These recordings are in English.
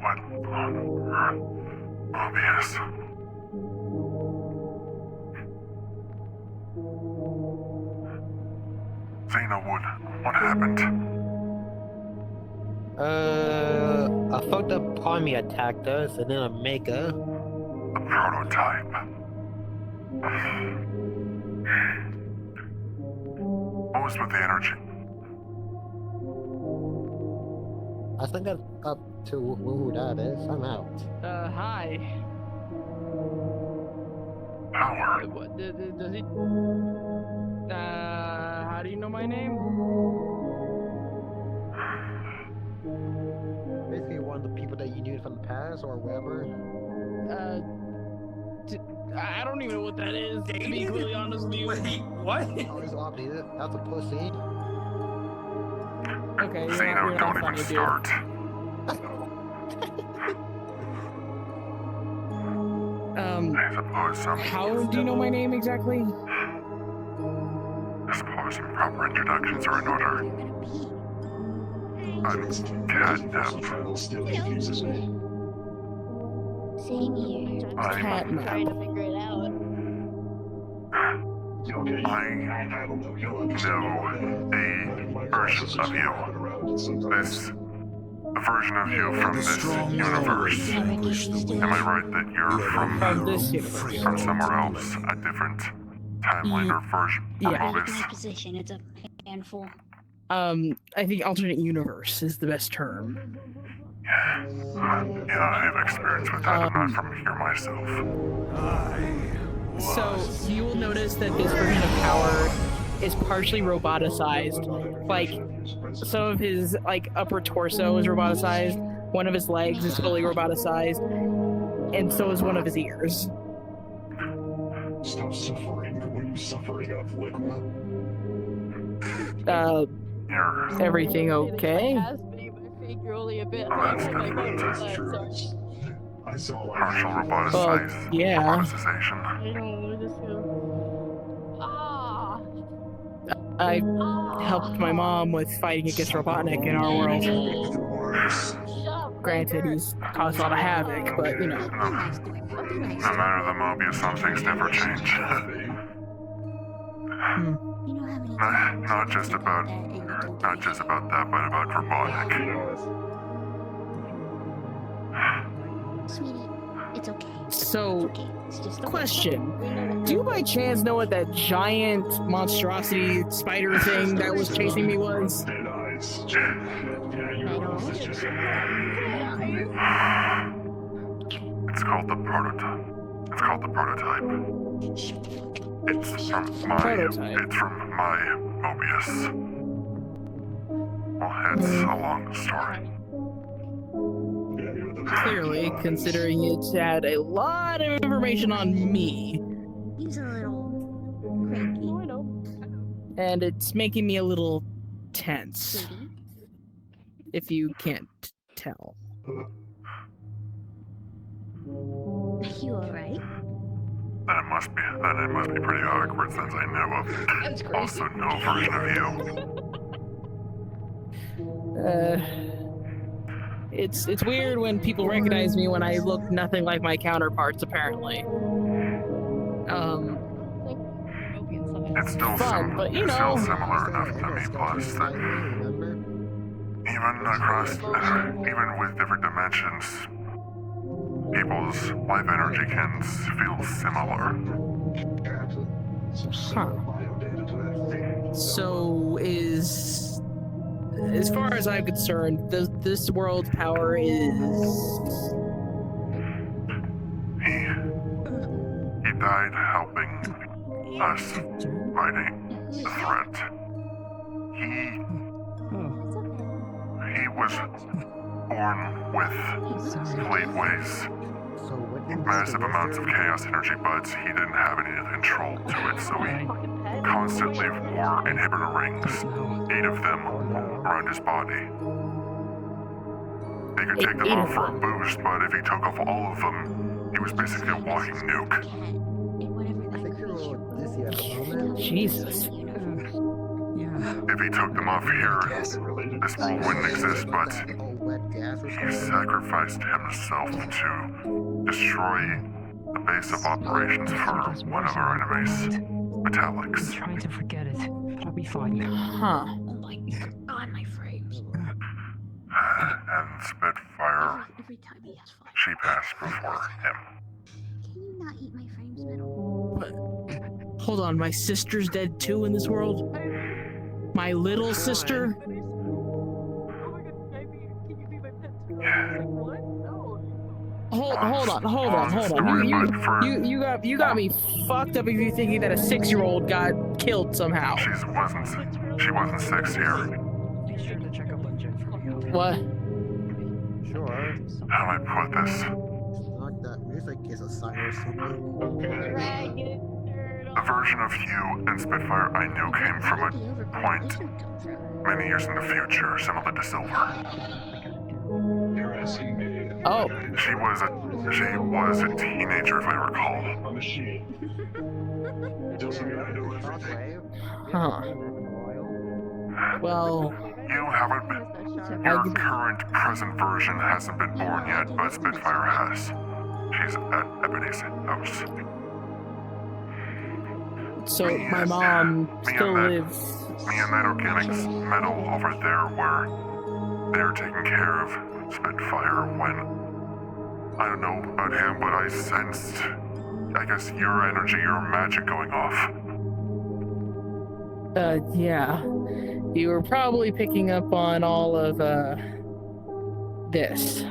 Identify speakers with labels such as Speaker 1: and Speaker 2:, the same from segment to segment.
Speaker 1: What on earth? Obvious. Xenowood, what happened?
Speaker 2: A fucked up army attacked us, and then a mega.
Speaker 1: The prototype. What was with the energy?
Speaker 2: I think that's up to who that is. I'm out.
Speaker 3: Hi.
Speaker 1: Power.
Speaker 3: What, does he... how do you know my name?
Speaker 2: Basically, one of the people that you knew from the past or wherever.
Speaker 3: I don't even know what that is, to be completely honest with you.
Speaker 4: Wait, what?
Speaker 2: Oh, it's obvious. That's a pussy.
Speaker 3: Okay,
Speaker 1: Xeno,
Speaker 3: you're
Speaker 1: don't
Speaker 3: not
Speaker 1: even
Speaker 3: funny,
Speaker 1: start.
Speaker 3: dude.
Speaker 1: I suppose some.
Speaker 3: How do you know my name exactly?
Speaker 1: I suppose some proper introductions are in order. I'm Catnap.
Speaker 5: Same here.
Speaker 1: I'm
Speaker 3: Catnap.
Speaker 5: Trying to figure it out.
Speaker 1: I know a version of you. The version of you from this universe. Am I right that you're
Speaker 3: From this universe.
Speaker 1: from somewhere else, a different timeline or version
Speaker 3: Yeah.
Speaker 1: of
Speaker 5: Back in
Speaker 1: this?
Speaker 5: my position, it's a handful.
Speaker 3: I think alternate universe is the best term.
Speaker 1: Yeah, I have experience with that. I'm not from here myself.
Speaker 3: So you will notice that this version of power is partially roboticized. Like, some of his upper torso is roboticized, one of his legs is fully roboticized, and so is one of his ears.
Speaker 6: Stop suffering. What are you suffering of, Liquid?
Speaker 1: You're
Speaker 3: Everything okay?
Speaker 5: Only a bit.
Speaker 1: Oh, that's different.
Speaker 6: That's true. I saw like
Speaker 1: partial
Speaker 3: Well,
Speaker 1: roboticization.
Speaker 3: yeah.
Speaker 1: Roboticization.
Speaker 3: I helped my mom with fighting against Robotnik in our world. Granted, he's caused a lot of havoc, but you know.
Speaker 1: No matter the Mobius, some things never change. Not just about that, but about Robotnik.
Speaker 5: Sweetie, it's okay.
Speaker 3: So,
Speaker 5: Okay, it's just okay.
Speaker 3: question. Do you by chance know what that giant monstrosity spider thing that was chasing me was?
Speaker 6: dead eyes. Yeah, you know, it's just
Speaker 1: It's called the prototype. It's called the prototype. It's from my.
Speaker 3: Prototype.
Speaker 1: It's from my Mobius. Well, it's a long story.
Speaker 3: Clearly, considering it had a lot of information on me,
Speaker 5: He's a little cranky. Oh, I know.
Speaker 3: and it's making me a little tense,
Speaker 5: Sweetie.
Speaker 3: if you can't tell.
Speaker 5: Are you alright?
Speaker 1: Then it must be pretty awkward since I know of
Speaker 5: That's crazy.
Speaker 1: also no version of you.
Speaker 3: It's weird when people recognize me when I look nothing like my counterparts, apparently.
Speaker 1: It's still
Speaker 3: Fun, but, you
Speaker 1: it's
Speaker 3: know.
Speaker 1: still similar enough to me. Plus, that even with different dimensions, people's life energy can feel similar.
Speaker 3: Huh. So as far as I'm concerned, this world's power is...
Speaker 1: He died helping us fighting the threat. He was born with fleetways,
Speaker 2: So what did
Speaker 1: massive amounts of chaos energy, but he didn't have any control to it, so he constantly wore inhibitor rings, 8 of them around his body. He could take them off for a boost, but if he took off all of them, he was basically a walking nuke.
Speaker 2: I think you're a little dizzy at the moment.
Speaker 3: Jesus.
Speaker 1: If he took them off here, this world wouldn't exist, but
Speaker 4: that gas or
Speaker 1: He
Speaker 4: something?
Speaker 1: sacrificed himself to destroy the base of operations for one of our enemies,
Speaker 7: I'm
Speaker 1: Metallics.
Speaker 7: trying to forget it, but I'll be fine.
Speaker 3: Huh.
Speaker 5: Oh my god, my frames.
Speaker 1: And Spitfire,
Speaker 5: Every time he has fire.
Speaker 1: she passed before him.
Speaker 5: Can you not eat my frames, Metal?
Speaker 3: Hold on, my sister's dead too in this world? My little sister? Hold on. You got me fucked up if you're thinking that a 6-year-old got killed somehow.
Speaker 1: She wasn't 6 here.
Speaker 7: Be sure to check up on Jen for me, okay?
Speaker 3: What?
Speaker 4: Sure.
Speaker 1: How do I put this?
Speaker 4: Like that music is a sign or something.
Speaker 1: The version of you and Spitfire I knew came from a point many years in the future, similar to Silver.
Speaker 6: You're asking me.
Speaker 3: Oh.
Speaker 1: She was a teenager, if I recall.
Speaker 6: A machine. Doesn't mean I know everything.
Speaker 3: Huh. Well,
Speaker 1: You haven't been. Your current present version hasn't been born yet, but Spitfire has. She's at Ebony's house.
Speaker 3: so my mom still lives.
Speaker 1: Me and that organics metal over there where they're taking care of Spitfire when. I don't know about him, but I sensed, I guess, your energy, your magic going off.
Speaker 3: Yeah. You were probably picking up on all of, this.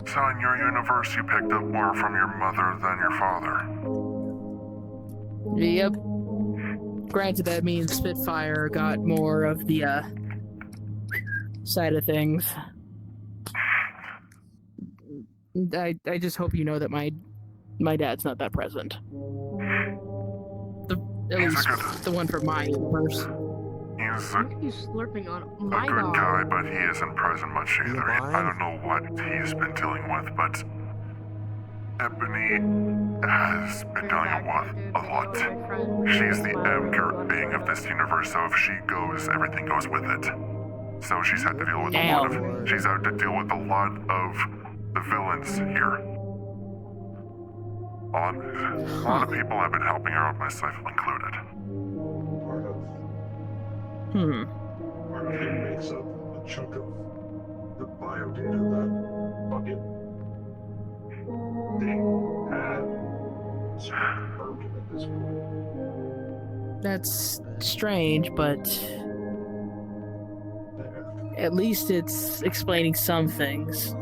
Speaker 1: So in your universe, you picked up more from your mother than your father.
Speaker 3: Yep. Granted, that means Spitfire got more of the, side of things. I just hope you know that my dad's not that present. At
Speaker 1: He's
Speaker 3: least the one from my universe.
Speaker 1: He's
Speaker 5: Look at you slurping on
Speaker 1: a
Speaker 5: my
Speaker 1: good
Speaker 5: dog.
Speaker 1: guy, but he isn't present much either. I don't know what he's been dealing with, but Ebony has been dealing with a lot. She's the anchor being of this universe, so if she goes, everything goes with it. So she's had to deal with she's had to deal with a lot of the villains here. A lot of people have been helping her out, myself included.
Speaker 6: Part of him makes up a chunk of the biodata that fucking thing had. It's broken at this point.
Speaker 3: That's strange, but at least it's explaining some things.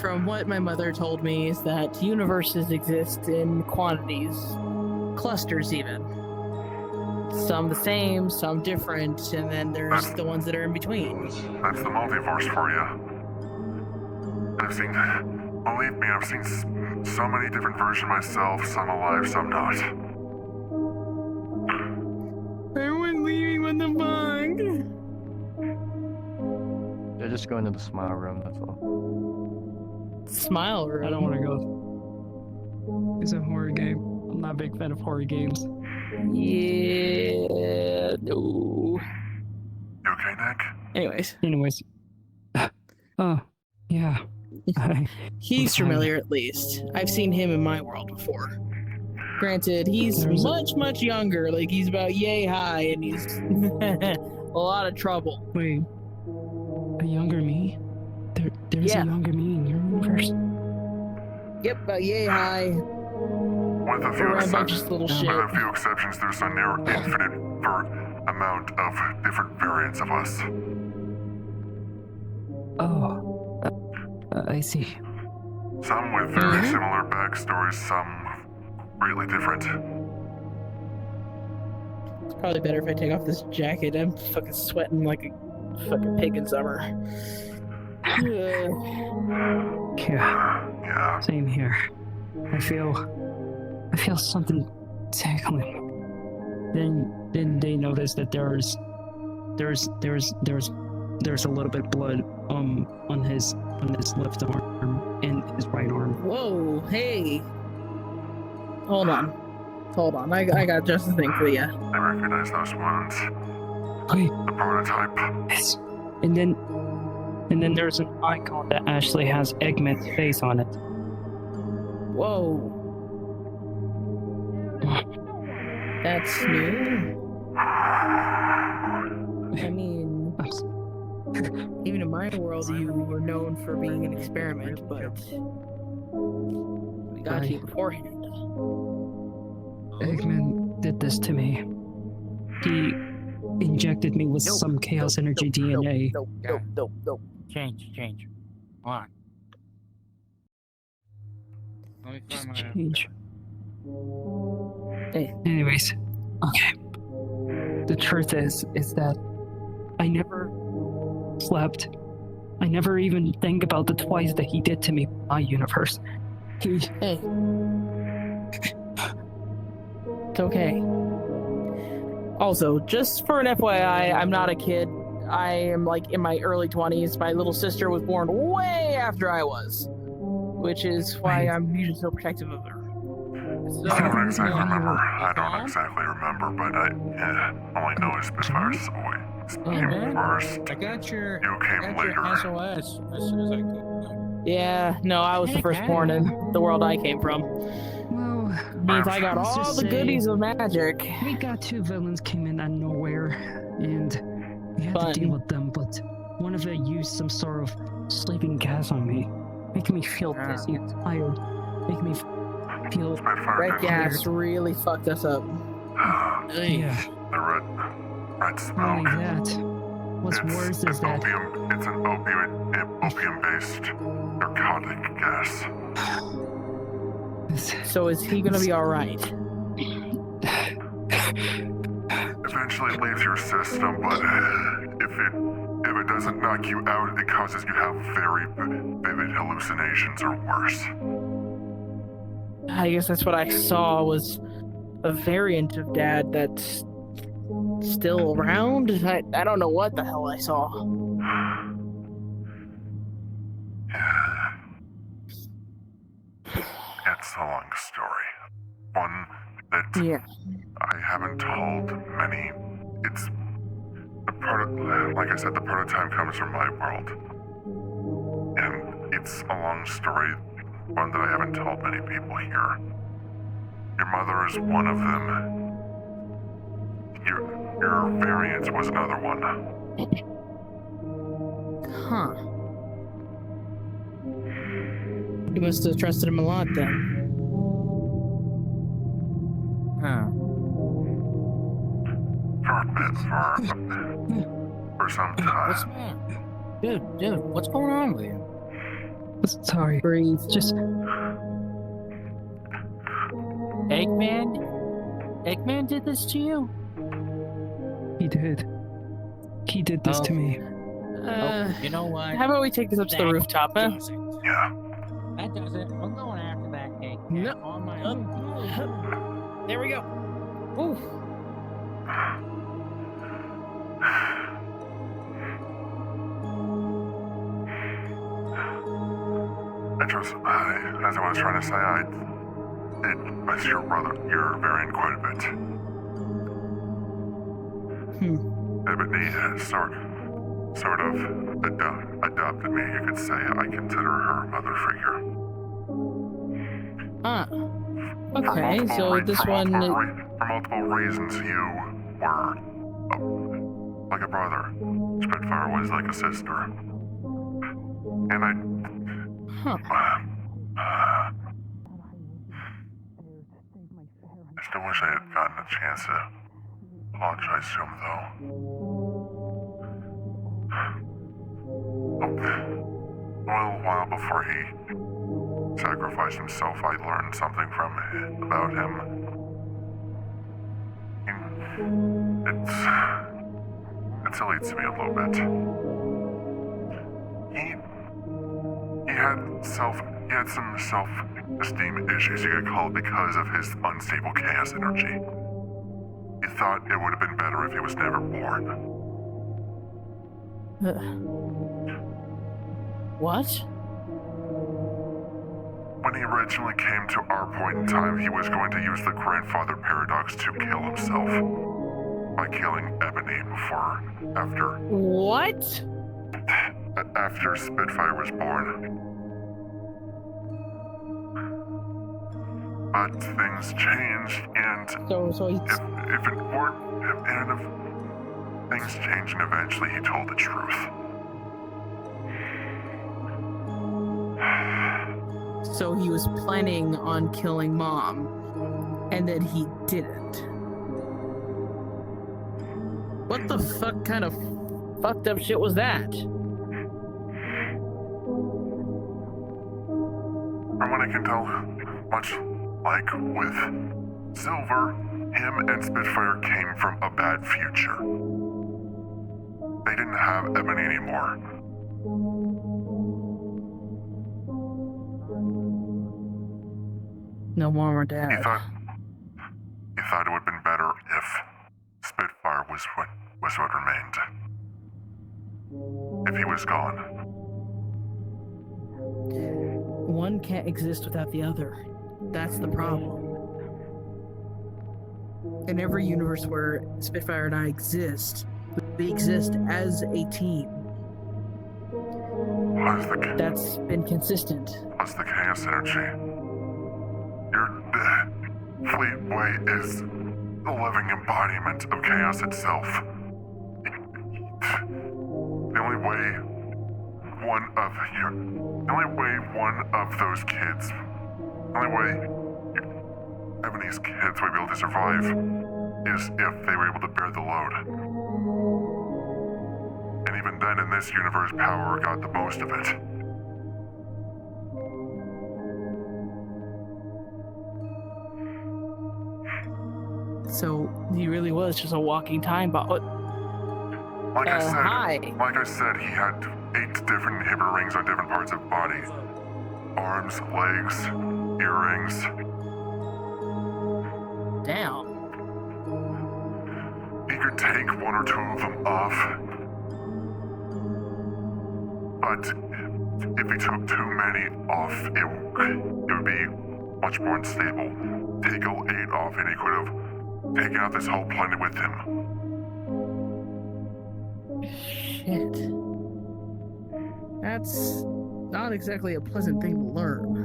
Speaker 3: From what my mother told me is that universes exist in quantities, clusters even. Some the same, some different, and then there's the ones that are in between.
Speaker 1: That's the multiverse for you. Believe me, I've seen so many different versions myself, some alive, some not.
Speaker 3: Everyone's leaving, what the fuck?
Speaker 8: They're just going to the smile room, that's all.
Speaker 3: Smile room.
Speaker 7: I don't want to go. It's a horror game. I'm not a big fan of horror games.
Speaker 3: Yeah, no.
Speaker 1: You okay, Nick?
Speaker 3: Anyways,
Speaker 7: Oh, yeah.
Speaker 3: he's familiar at least. I've seen him in my world before. Granted, he's much younger. Like, he's about yay high, and he's a lot of trouble.
Speaker 7: Wait, a younger me? There's a younger me in your universe?
Speaker 3: Yep, about yay high.
Speaker 1: With a few
Speaker 3: Around a bunch
Speaker 1: exceptions,
Speaker 3: of little shit.
Speaker 1: there's a near infinite amount of different variants of us.
Speaker 7: Oh, I see.
Speaker 1: Some with very similar backstories, some greatly different.
Speaker 3: It's probably better if I take off this jacket. I'm fucking sweating like a fucking pig in summer.
Speaker 7: Yeah,
Speaker 1: Yeah.
Speaker 7: same here. I feel something tickling. Then they notice that there's a little bit of blood on his left arm and his right arm.
Speaker 3: Whoa, hey. Hold on. Hold on, I got just the thing for you.
Speaker 1: I recognize those wounds.
Speaker 7: Wait,
Speaker 1: The prototype.
Speaker 7: yes. And then there's an icon that actually has Eggman's face on it.
Speaker 3: Whoa. That's new. I mean, even in my world, you were known for being an experiment, but we got you beforehand.
Speaker 7: Eggman did this to me. He injected me with some Chaos Energy DNA.
Speaker 2: Nope. Change. Hold on. Let me
Speaker 7: Just
Speaker 2: find my...
Speaker 7: change.
Speaker 3: Hey.
Speaker 7: Anyways, okay. The truth is that I never slept. I never even think about the twice that he did to me in my universe.
Speaker 3: Hey. It's okay. Also, just for an FYI, I'm not a kid. I am like in my early 20s. My little sister was born way after I was, which is why I'm usually so protective of her. So,
Speaker 1: I don't exactly remember, but I only know Spitfire's away. Came first.
Speaker 2: I got your...
Speaker 1: You came later.
Speaker 2: SOS as soon as I could.
Speaker 3: yeah, no, I was the firstborn in the world I came from.
Speaker 7: Well,
Speaker 3: Means I got
Speaker 7: let's
Speaker 3: all
Speaker 7: just
Speaker 3: the
Speaker 7: say
Speaker 3: goodies of magic.
Speaker 7: we got two villains came in out of nowhere, and we had
Speaker 3: Fun.
Speaker 7: to deal with them, but one of them used some sort of sleeping gas on me, making me feel dizzy and tired, making me feel...
Speaker 1: Spitfire
Speaker 3: Red
Speaker 1: did
Speaker 3: gas really fucked us up.
Speaker 7: Yeah,
Speaker 1: the red
Speaker 7: not
Speaker 1: smoke.
Speaker 7: only that, what's worse is that...
Speaker 1: It's an opium-based narcotic gas.
Speaker 3: So is he gonna be alright?
Speaker 1: Eventually it leaves your system, but if it doesn't knock you out, it causes you to have very vivid hallucinations or worse.
Speaker 3: I guess that's what I saw was a variant of Dad that's still around. I don't know what the hell I saw.
Speaker 1: It's a long story. One that
Speaker 3: Yeah.
Speaker 1: I haven't told many. It's like I said, the prototype comes from my world. And it's a long story, one that I haven't told many people here. Your mother is one of them. Your variant was another one.
Speaker 3: Huh. You must have trusted him a lot then.
Speaker 2: Huh.
Speaker 1: For some time.
Speaker 2: What's the matter? Dude, what's going on with you?
Speaker 7: Sorry,
Speaker 3: Breathe.
Speaker 7: just...
Speaker 2: Eggman did this to you?
Speaker 7: He did this to me.
Speaker 2: You know what?
Speaker 3: How about we take this up to the rooftop, huh?
Speaker 1: Yeah.
Speaker 2: That does it. I'm going after that cake.
Speaker 3: No.
Speaker 2: On my own.
Speaker 3: There we go. Ooh.
Speaker 1: As I was trying to say, I miss your variant quite a bit. Ebony has sort of adopted me, you could say. I consider her a mother figure.
Speaker 3: Ah. Okay, so this one...
Speaker 1: For multiple reasons, you were like a brother. Spitfire was like a sister. And I...
Speaker 3: Huh.
Speaker 1: I still wish I had gotten a chance to apologize to him, though. A little while before he sacrificed himself, I learned something about him. It deletes me a little bit. He had some self-esteem issues, you could call it, because of his unstable chaos energy. He thought it would have been better if he was never born.
Speaker 3: What?
Speaker 1: when he originally came to our point in time, he was going to use the grandfather paradox to kill himself by killing Ebony
Speaker 3: What?
Speaker 1: after Spitfire was born. But things changed, and
Speaker 3: So he's
Speaker 1: if it weren't, and if things changed, and eventually he told the truth.
Speaker 3: So he was planning on killing Mom, and then he didn't. What the fuck kind of fucked up shit was that?
Speaker 1: From what I can tell, much like with Silver, him and Spitfire came from a bad future. They didn't have Ebony anymore.
Speaker 3: No mom or
Speaker 1: He
Speaker 3: dad.
Speaker 1: thought it would have been better if Spitfire was what remained. If he was gone.
Speaker 3: One can't exist without the other. That's the problem. In every universe where Spitfire and I exist, we exist as a team. That's been consistent.
Speaker 1: Plus the chaos energy. Your Fleetway is the living embodiment of chaos itself. The only way Ebony's kids would be able to survive is if they were able to bear the load. And even then, in this universe, power got the most of it.
Speaker 3: So he really was just a walking time bomb.
Speaker 1: Like I
Speaker 3: Hi.
Speaker 1: said, he had 8 different inhibitor rings on different parts of body. Arms, legs, earrings.
Speaker 3: Damn.
Speaker 1: He could take 1 or 2 of them off. But if he took too many off, it would be much more unstable. Take all 8 off and he could have taken out this whole planet with him.
Speaker 3: Shit. That's not exactly a pleasant thing to learn.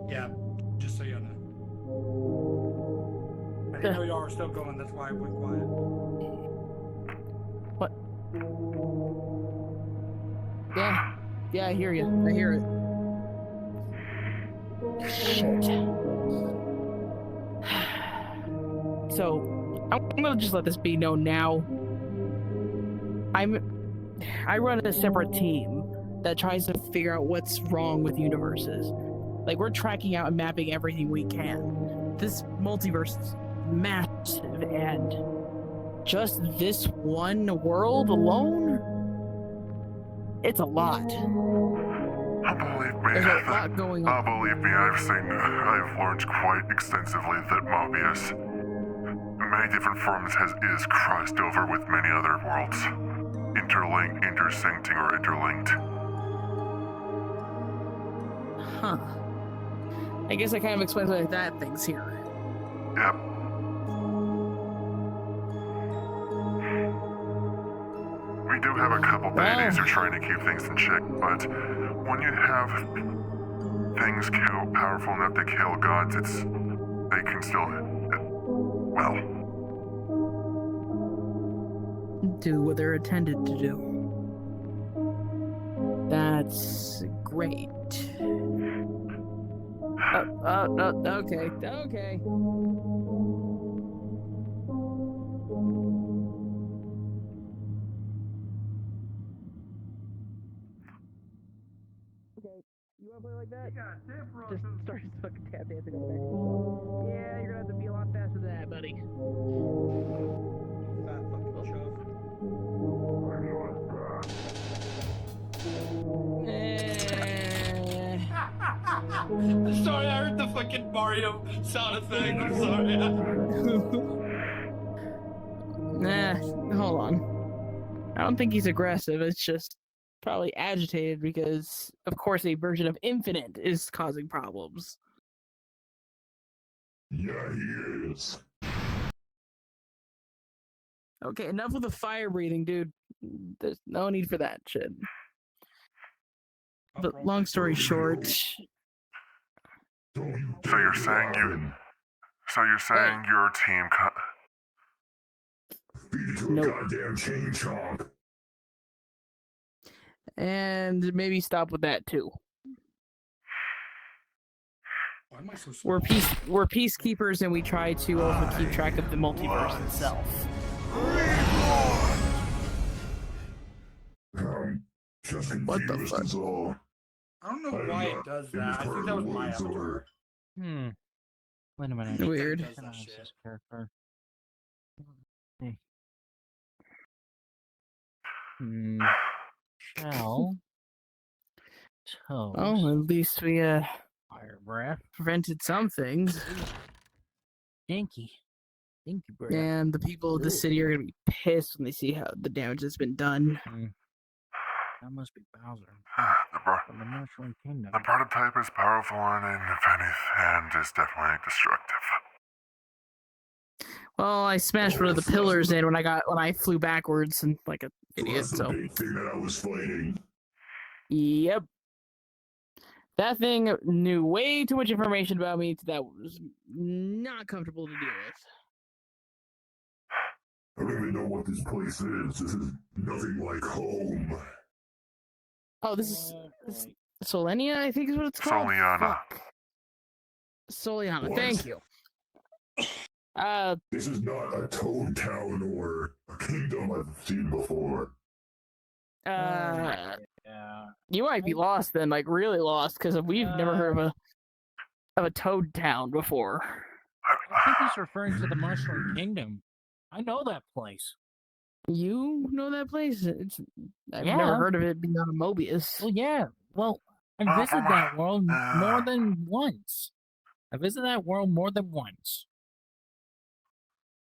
Speaker 9: Yeah, just so you know. I didn't know y'all were still going, that's why I went quiet.
Speaker 3: What? Yeah, I hear you. I hear it. Shit. So, I'm gonna just let this be known now. I run a separate team that tries to figure out what's wrong with universes. Like, we're tracking out and mapping everything we can. This multiverse is massive, and just this one world alone, it's a lot.
Speaker 1: Believe me,
Speaker 3: There's a lot going on.
Speaker 1: believe me, I've learned quite extensively that Mobius, in many different forms, is crossed over with many other worlds. Intersyncing or interlinked.
Speaker 3: Huh. I guess that kind of explains why that thing's here.
Speaker 1: Yep. We do have a couple deities who are trying to keep things in check, but when you have things powerful enough to kill gods, they can still,
Speaker 3: do what they're intended to do. That's great. Okay. Okay, you wanna play like that? Just start fucking tap dancing on the back. Yeah, you're gonna have to be a lot faster than that, buddy.
Speaker 9: Fat fucking shove. Sorry, I heard the fucking Mario sound effect. I'm sorry.
Speaker 3: Hold on. I don't think he's aggressive, it's just probably agitated because, of course, a version of Infinite is causing problems.
Speaker 6: Yeah, he is.
Speaker 3: Okay, enough with the fire breathing, dude. There's no need for that shit. But long story short,
Speaker 1: So you're saying your team
Speaker 6: Feed to a
Speaker 3: Nope.
Speaker 6: goddamn chain chomp.
Speaker 3: and maybe stop with that too.
Speaker 9: Why am I so
Speaker 3: We're
Speaker 9: small?
Speaker 3: we're peacekeepers, and we try to also keep track of the multiverse itself.
Speaker 6: Just
Speaker 3: What the
Speaker 6: confused
Speaker 3: fuck?
Speaker 6: is all.
Speaker 9: I don't know why it does that. I think that was my avatar.
Speaker 7: Wait a minute.
Speaker 3: Weird.
Speaker 9: Does that shit.
Speaker 7: This character. Hey. Shell. Toes.
Speaker 3: Oh, at least we
Speaker 7: Fire breath.
Speaker 3: prevented some things,
Speaker 7: Dinky. Dinky breath.
Speaker 3: and the people of the city are gonna be pissed when they see how the damage has been done.
Speaker 7: That must be Bowser.
Speaker 1: the
Speaker 7: From the Mushroom Kingdom.
Speaker 1: prototype is powerful and is definitely destructive.
Speaker 3: Well, I smashed one of the pillars in when I flew backwards and like an idiot.
Speaker 6: That's the
Speaker 3: So,
Speaker 6: big thing that I was fighting.
Speaker 3: yep. That thing knew way too much information about me that was not comfortable to deal with.
Speaker 6: I don't even know what this place is. This is nothing like home.
Speaker 3: Oh, this is Solenia, I think is what it's called.
Speaker 1: Soliana.
Speaker 3: Fuck. Soliana,
Speaker 6: What?
Speaker 3: thank you.
Speaker 6: This is not a Toad Town or a kingdom I've seen before.
Speaker 7: Yeah.
Speaker 3: You might be lost then, like really lost, because we've never heard of a Toad Town before.
Speaker 7: I think he's referring to the Mushroom Kingdom. I know that place.
Speaker 3: You know that place? I've
Speaker 7: Yeah.
Speaker 3: never heard of it being on a Mobius.
Speaker 7: Well, yeah. Well, I visited that world more than once.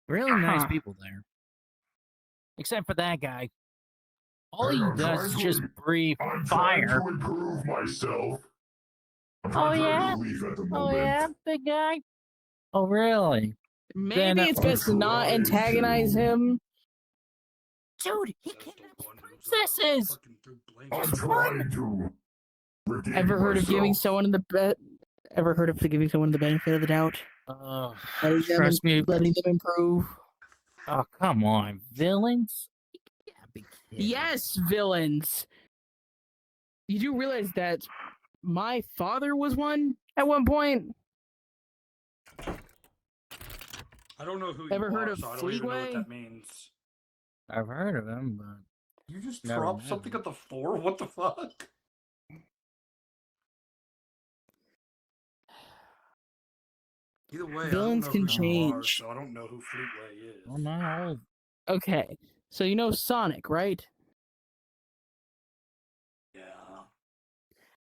Speaker 7: Really nice people there. Except for that guy. All he
Speaker 6: I'm
Speaker 7: does is
Speaker 6: trying
Speaker 7: just
Speaker 6: to-
Speaker 7: breathe
Speaker 6: I'm
Speaker 7: fire.
Speaker 6: trying to improve myself. I'm
Speaker 7: Oh,
Speaker 6: trying to
Speaker 7: yeah?
Speaker 6: relief at the
Speaker 7: Oh,
Speaker 6: moment.
Speaker 7: yeah? Big guy? Oh, really?
Speaker 3: Maybe
Speaker 7: Then,
Speaker 3: it's best to not
Speaker 6: trying
Speaker 3: antagonize
Speaker 6: to.
Speaker 3: him.
Speaker 7: Dude, he kidnaps princesses!
Speaker 6: I'm trying to. redeem
Speaker 3: Ever heard of giving
Speaker 6: myself.
Speaker 3: someone Ever heard of giving someone the benefit of the doubt? Letting
Speaker 7: Trust me.
Speaker 3: letting them improve.
Speaker 7: Oh, come on. Villains? You can't be kidding.
Speaker 3: Yes, villains. You do realize that my father was one at one point?
Speaker 9: I don't know who you
Speaker 3: Ever
Speaker 9: are,
Speaker 3: heard of
Speaker 9: so I don't even know what
Speaker 3: Fleetway?
Speaker 9: that means.
Speaker 7: I've heard of him, but
Speaker 9: You just
Speaker 7: Never
Speaker 9: dropped
Speaker 7: met
Speaker 9: something
Speaker 7: him.
Speaker 9: at the floor? What the fuck? Either way,
Speaker 3: Villains
Speaker 9: I
Speaker 3: can
Speaker 9: don't know who you are,
Speaker 3: change.
Speaker 9: so I don't know who Fleetway is.
Speaker 7: well, not all.
Speaker 3: Okay, so you know Sonic, right?
Speaker 9: Yeah.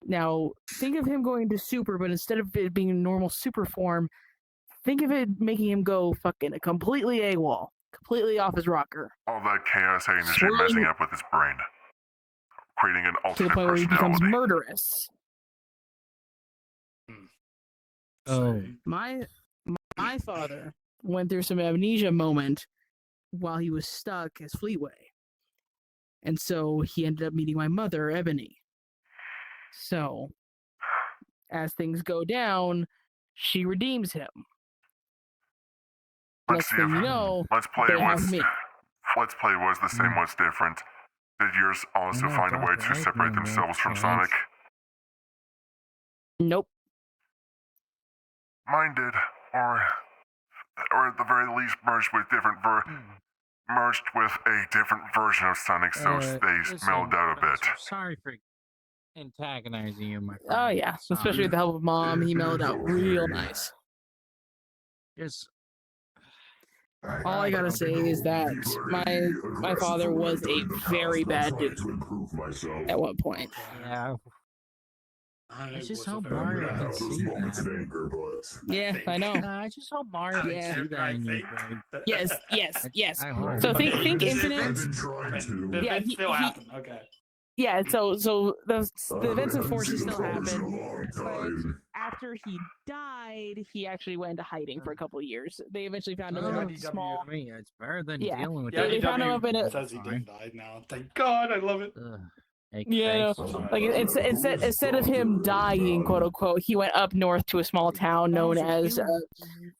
Speaker 3: Now, think of him going to Super, but instead of it being a normal Super form, think of it making him go fucking completely AWOL, completely off his rocker,
Speaker 1: All that chaos energy
Speaker 3: Swirling-
Speaker 1: messing up with his brain, creating an
Speaker 3: to the
Speaker 1: alternate
Speaker 3: point where he becomes
Speaker 1: personality.
Speaker 3: murderous.
Speaker 7: Oh.
Speaker 9: Say.
Speaker 3: My father went through some amnesia moment while he was stuck as Fleetway. And so he ended up meeting my mother, Ebony. So, as things go down, she redeems him.
Speaker 1: Let's
Speaker 3: Next
Speaker 1: see
Speaker 3: thing
Speaker 1: if
Speaker 3: you know,
Speaker 1: Let's Play
Speaker 3: they have
Speaker 1: was
Speaker 3: me.
Speaker 1: Let's Play was the same. What's different? Did yours also
Speaker 7: Yeah,
Speaker 1: find a way
Speaker 7: Dr.
Speaker 1: to separate
Speaker 7: Eggman
Speaker 1: themselves from
Speaker 7: changed.
Speaker 1: Sonic?
Speaker 3: Nope.
Speaker 1: Mine did, or at the very least merged with a different version of Sonic, so they mellowed out a bit.
Speaker 7: Sorry for antagonizing you, my friend.
Speaker 3: Oh yeah, especially with the help of Mom, he mellowed out real nice.
Speaker 7: Just
Speaker 3: All I gotta say is that my father was a very bad dude at one point.
Speaker 7: yeah.
Speaker 9: I
Speaker 7: It's just
Speaker 9: was
Speaker 7: how
Speaker 9: a very
Speaker 7: Mario
Speaker 9: bad
Speaker 7: can
Speaker 6: Have
Speaker 9: person.
Speaker 6: those
Speaker 7: see
Speaker 6: moments
Speaker 7: that.
Speaker 6: of anger, but
Speaker 3: Yeah, I know.
Speaker 7: I just hope Mario
Speaker 3: Yeah.
Speaker 7: can see that in you, Greg.
Speaker 3: Yes.
Speaker 7: I hope.
Speaker 3: So think
Speaker 6: I've been
Speaker 3: Infinite.
Speaker 6: trying to.
Speaker 9: That
Speaker 3: Yeah,
Speaker 9: that
Speaker 3: he-
Speaker 9: still
Speaker 3: he-
Speaker 9: happened. Okay.
Speaker 3: yeah, so the events of Forces still happen. But after he died, he actually went into hiding for a couple of years. They eventually found him in a small.
Speaker 2: I mean, it's better than
Speaker 3: Yeah.
Speaker 2: dealing with.
Speaker 3: Yeah, they found him up in a.
Speaker 9: says he didn't die now. Thank God, I love it.
Speaker 3: Yeah, like instead of him dying, quote unquote, he went up north to a small town known as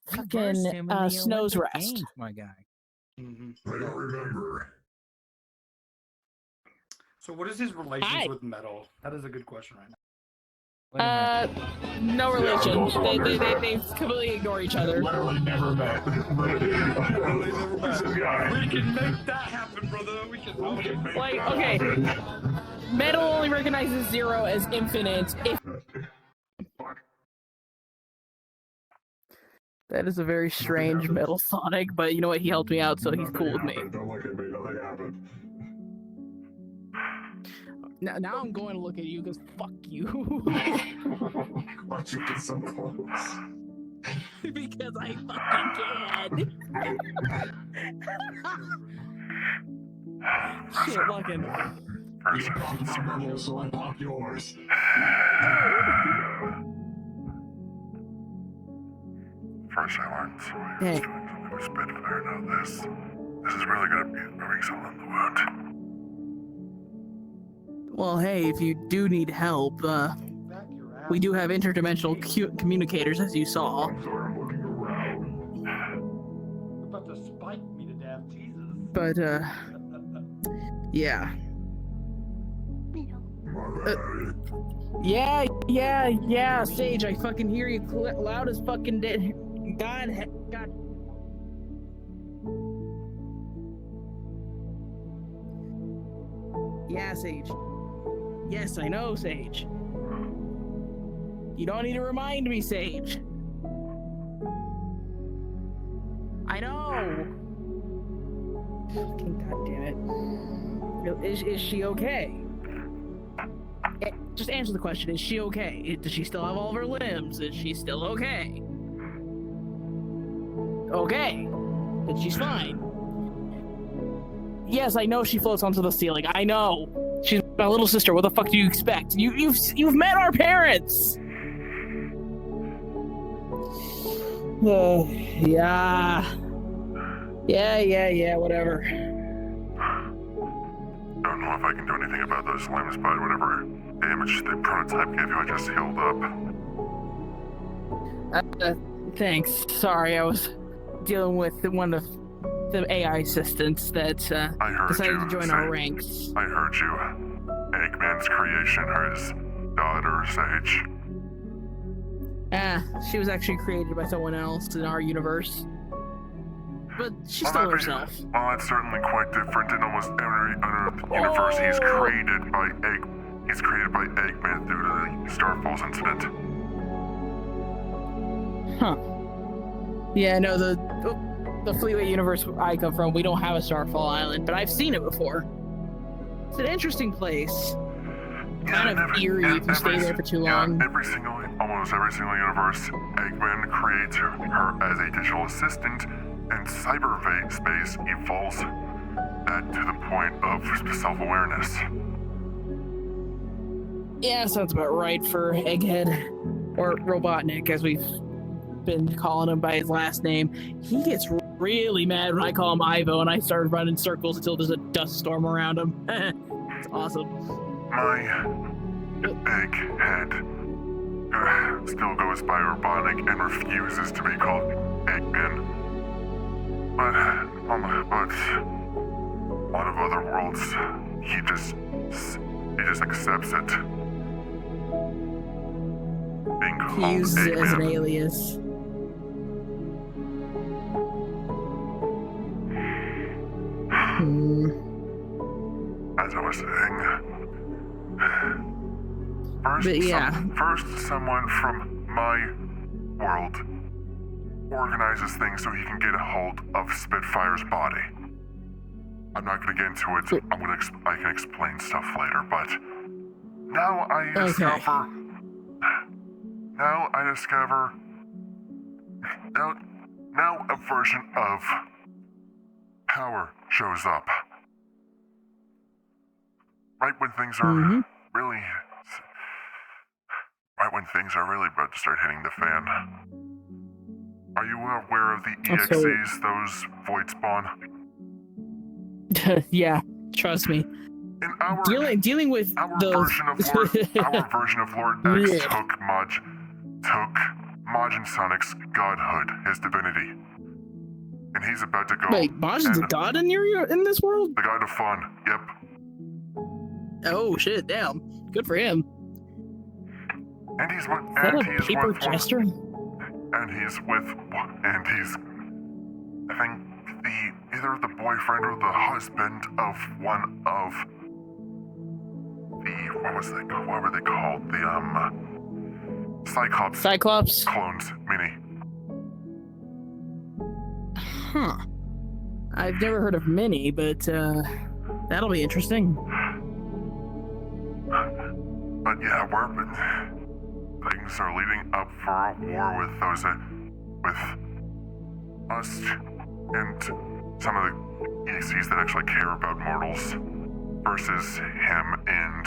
Speaker 3: fucking Snow's Rest.
Speaker 2: My guy.
Speaker 6: I don't remember.
Speaker 9: So, what is his relations with metal? That is a good question right now.
Speaker 3: No relation. They completely ignore each other.
Speaker 6: Literally never met.
Speaker 9: We can make that happen, brother. We can make
Speaker 3: Like,
Speaker 6: that
Speaker 3: okay,
Speaker 6: happen.
Speaker 3: Metal only recognizes Zero as infinite. That is a very strange Metal Sonic, but you know what? He helped me out, so he's cool with me.
Speaker 6: Don't look at me. Nothing happened.
Speaker 3: Now I'm going to look at you because fuck you.
Speaker 6: Why'd you get so close?
Speaker 3: Because I fucking can. Shit, fucking.
Speaker 6: You popped my bubble, so I pop yours.
Speaker 1: First I learned Sawyer was doing something with Spitfire, now this. This is really gonna be moving salt in the wound.
Speaker 3: Well, hey, if you do need help, we do have interdimensional communicators, as you saw.
Speaker 6: I'm sorry, I'm looking around.
Speaker 9: You're about to spike me to death, Jesus.
Speaker 3: But, yeah. Yeah, Sage, I fucking hear you loud as fucking dead. God. Yeah, Sage. Yes, I know, Sage. You don't need to remind me, Sage. I know. Fucking goddamn it. Is she okay? Just answer the question. Is she okay? Does she still have all of her limbs? Is she still okay? Okay. Then she's fine. Yes, I know she floats onto the ceiling. I know. She's my little sister. What the fuck do you expect? You've met our parents. Yeah. Whatever.
Speaker 1: Don't know if I can do anything about those limbs, but whatever damage the prototype gave you, I just healed up.
Speaker 3: Thanks. Sorry, I was dealing with one of the AI assistants that decided to join our ranks.
Speaker 1: I heard you. Eggman's creation, his daughter, Sage.
Speaker 3: She was actually created by someone else in our universe. But she's still herself.
Speaker 1: Well, that's certainly quite different in almost every other universe. He's created by Eggman due to the Star Falls incident.
Speaker 3: Huh. Yeah, no, the Fleetway universe I come from, we don't have a Starfall Island, but I've seen it before. It's an interesting place. Kind of eerie if you stay there for too long.
Speaker 1: Almost every single universe, Eggman creates her as a digital assistant, and cyberspace evolves that to the point of self-awareness.
Speaker 3: Yeah, sounds about right for Egghead, or Robotnik, as we've been calling him by his last name. He gets really mad when I call him Ivo, and I start running circles until there's a dust storm around him. It's awesome.
Speaker 1: My Egghead still goes by Robotnik and refuses to be called Eggman. But a lot of other worlds, he just accepts it. Being called
Speaker 3: He uses it as an
Speaker 1: Eggman.
Speaker 3: alias.
Speaker 1: As I was saying, first someone from my world organizes things so he can get a hold of Spitfire's body. I'm not going to get into it. I can explain stuff later, but now I discover. Now a version of Power shows up. right when things are
Speaker 3: Mhm.
Speaker 1: really, right when things are really about to start hitting the fan. Are you aware of the
Speaker 3: So-
Speaker 1: EXEs, those void spawn?
Speaker 3: Yeah, trust me.
Speaker 1: In our
Speaker 3: Dealing with
Speaker 1: our
Speaker 3: those.
Speaker 1: version of Lord X
Speaker 3: Blech.
Speaker 1: took Maj and Sonic's godhood, his divinity, and he's about to go.
Speaker 3: Wait, Maj is a
Speaker 1: and
Speaker 3: god in this world?
Speaker 1: the god of fun. Yep.
Speaker 3: Oh shit! Damn, good for him.
Speaker 1: And he's with.
Speaker 3: Is that
Speaker 1: And
Speaker 3: a
Speaker 1: he's
Speaker 3: paper
Speaker 1: with.
Speaker 3: jester?
Speaker 1: And he's with. And he's. I think either the boyfriend or the husband of one of the what were they called? The
Speaker 3: Cyclops.
Speaker 1: clones, Mini.
Speaker 3: Huh. I've never heard of Minnie, but that'll be interesting.
Speaker 1: But yeah, things are leading up for a war with those with us and some of the EXEs that actually care about mortals versus him and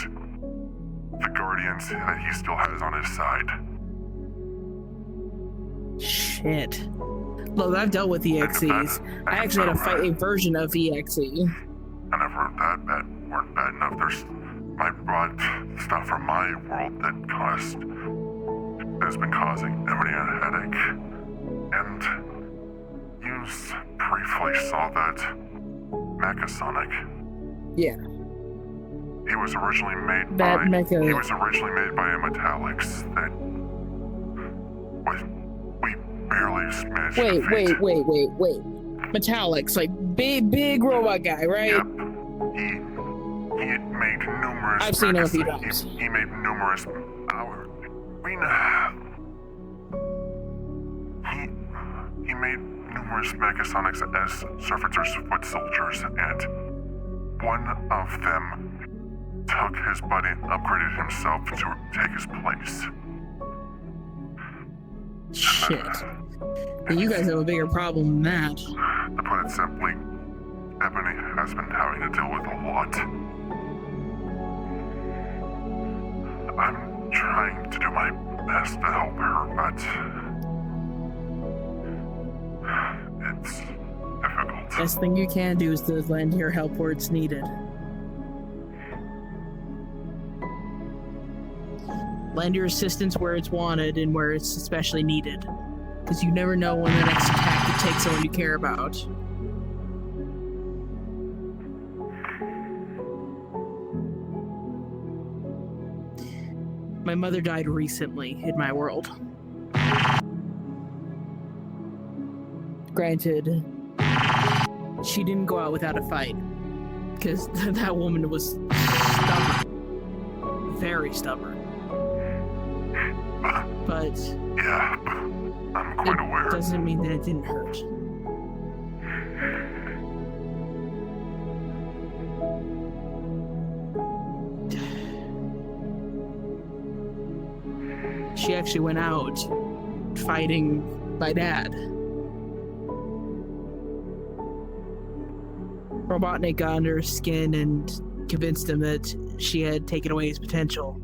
Speaker 1: the Guardians that he still has on his side.
Speaker 3: Shit. Look, I've dealt with EXEs. I actually had to fight a version of EXE.
Speaker 1: I never heard that weren't bad enough. I brought stuff from my world that's been causing Ebony a headache. And you briefly saw that Mecha Sonic.
Speaker 3: Yeah.
Speaker 1: He was originally made
Speaker 3: That
Speaker 1: by
Speaker 3: Mecha.
Speaker 1: He was originally made by a Metallics that we barely managed to defeat.
Speaker 3: Wait. Metallics, like big robot guy, right?
Speaker 1: Yep. He made numerous.
Speaker 3: I've seen him a few times.
Speaker 1: He made numerous. He made numerous Megasonics as Surfacer's foot soldiers, and one of them took his body and upgraded himself to take his place.
Speaker 3: Shit. You guys have a bigger problem than that.
Speaker 1: To put it simply, Ebony has been having to deal with a lot. I'm trying to do my best to help her, but it's difficult.
Speaker 3: Best thing you can do is to lend your help where it's needed. Lend your assistance where it's wanted and where it's especially needed. Because you never know when the next attack could take someone you care about. My mother died recently in my world. Granted, she didn't go out without a fight. Because that woman was stubborn. Very stubborn. But
Speaker 1: Yeah, I'm quite aware.
Speaker 3: doesn't mean that it didn't hurt. She actually went out fighting my dad. Robotnik got under his skin and convinced him that she had taken away his potential.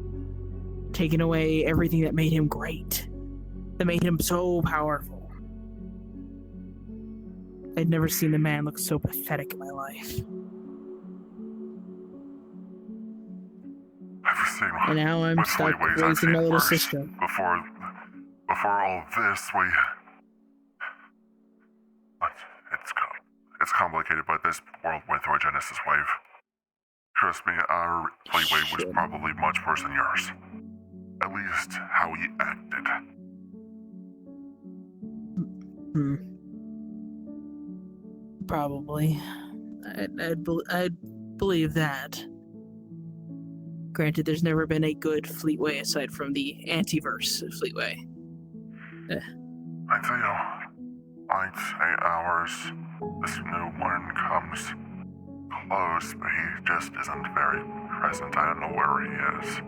Speaker 3: Taken away everything that made him great. That made him so powerful. I'd never seen a man look so pathetic in my life.
Speaker 1: I've seen
Speaker 3: And now I'm
Speaker 1: with
Speaker 3: stuck
Speaker 1: Fleetways, I've
Speaker 3: raising
Speaker 1: seen
Speaker 3: my little
Speaker 1: worse.
Speaker 3: sister.
Speaker 1: Before all of this, it's complicated, but this world went through a Genesis wave. Trust me, our Fleetway was
Speaker 3: Shit.
Speaker 1: probably much worse than yours. At least how he acted.
Speaker 3: Probably. I'd believe that. Granted, there's never been a good Fleetway aside from the anti-verse of Fleetway.
Speaker 1: I tell you, I'd say ours. This new one comes close, but he just isn't very present. I don't know where he is.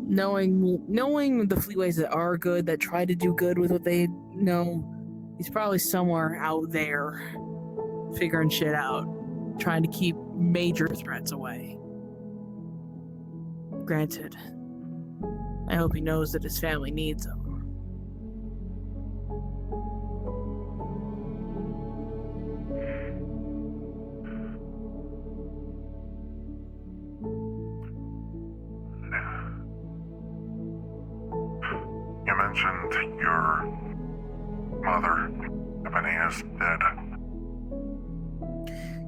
Speaker 3: Knowing the Fleetways that are good, that try to do good with what they know, he's probably somewhere out there figuring shit out. trying to keep major threats away. Granted, I hope he knows that his family needs him.
Speaker 1: You mentioned your mother, Ebony, is dead.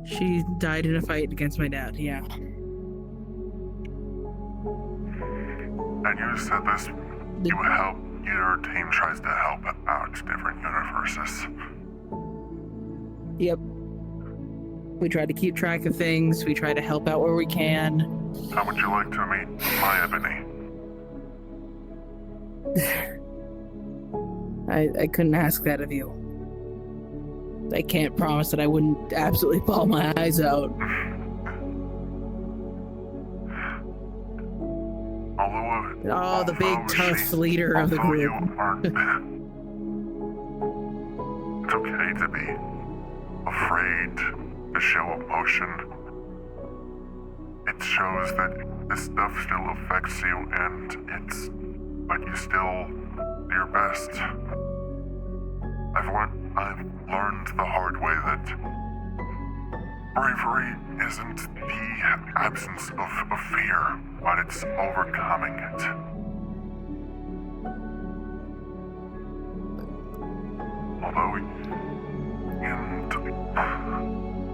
Speaker 3: She died in a fight against my dad, yeah.
Speaker 1: And you said this, your team tries to help out different universes.
Speaker 3: Yep. We try to keep track of things, we try to help out where we can.
Speaker 1: How would you like to meet my Ebony?
Speaker 3: I couldn't ask that of you. I can't promise that I wouldn't absolutely bawl my eyes out.
Speaker 1: Although
Speaker 3: the big tough leader of the group.
Speaker 1: It's okay to be afraid to show emotion. It shows that this stuff still affects you, but you still do your best. I've learned the hard way that bravery isn't the absence of fear, but it's overcoming it.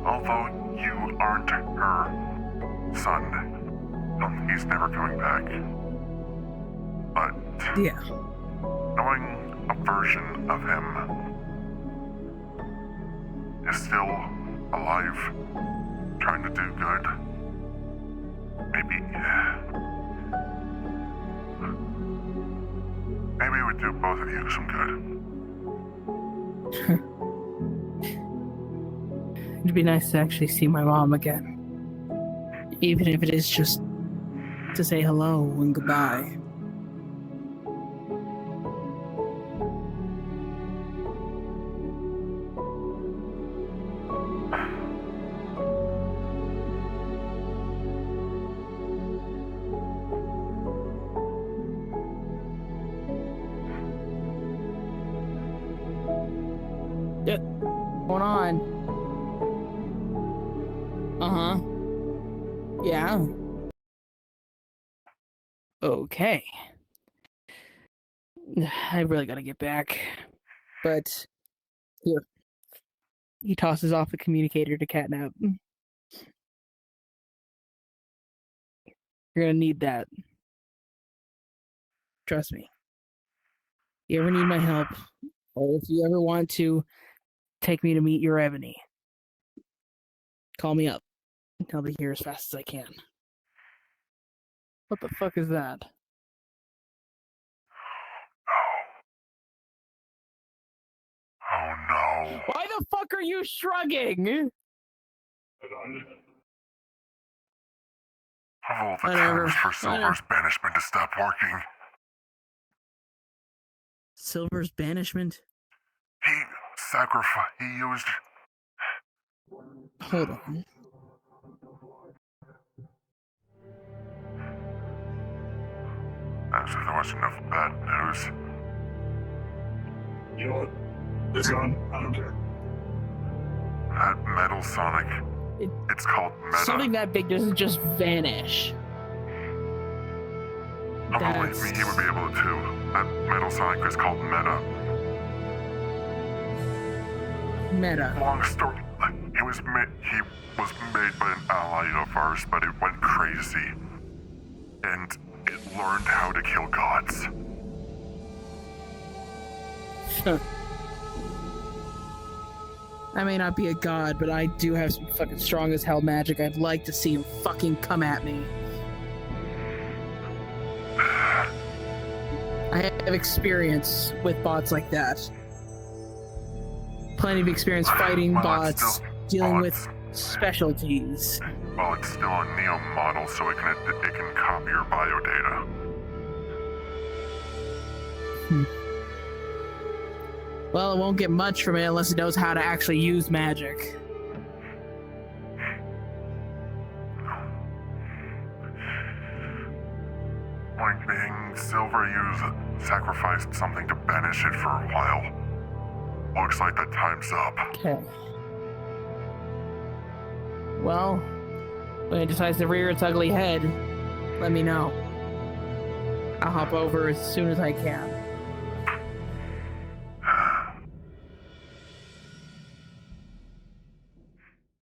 Speaker 1: Although you aren't her son, he's never coming back. But
Speaker 3: yeah,
Speaker 1: knowing a version of him is still alive, trying to do good. Maybe it would do both of you some good.
Speaker 3: It'd be nice to actually see my mom again. Even if it is just to say hello and goodbye. What's going on? Yeah. Okay. I really gotta get back. But here. He tosses off the communicator to Catnap. You're gonna need that. Trust me. If you ever need my help, or if you ever want to take me to meet your Ebony, call me up. I'll be here as fast as I can. What the fuck is that?
Speaker 1: Oh no.
Speaker 3: Why the fuck are you shrugging?
Speaker 1: Of all the terms for Silver's banishment to stop working.
Speaker 3: Silver's banishment?
Speaker 1: He used...
Speaker 3: Hold on.
Speaker 1: As if there wasn't enough bad news.
Speaker 6: You know what? It's gone. I don't care.
Speaker 1: That metal Sonic. It's called Meta.
Speaker 3: Something that big doesn't just vanish.
Speaker 1: Believe me, he would be able to. That metal Sonic is called Meta.
Speaker 3: Meta.
Speaker 1: Long story. He was made by an ally of ours, but it went crazy. And it learned how to kill gods.
Speaker 3: I may not be a god, but I do have some fucking strong as hell magic. I'd like to see him fucking come at me. I have experience with bots like that. Plenty of experience fighting bots, dealing with specialties.
Speaker 1: Well, it's still a Neo model, so it can copy your biodata.
Speaker 3: Well, it won't get much from it unless it knows how to actually use magic.
Speaker 1: Ryu's sacrificed something to banish it for a while. Looks like the time's up.
Speaker 3: Okay. Well, when it decides to rear its ugly head, let me know. I'll hop over as soon as I can.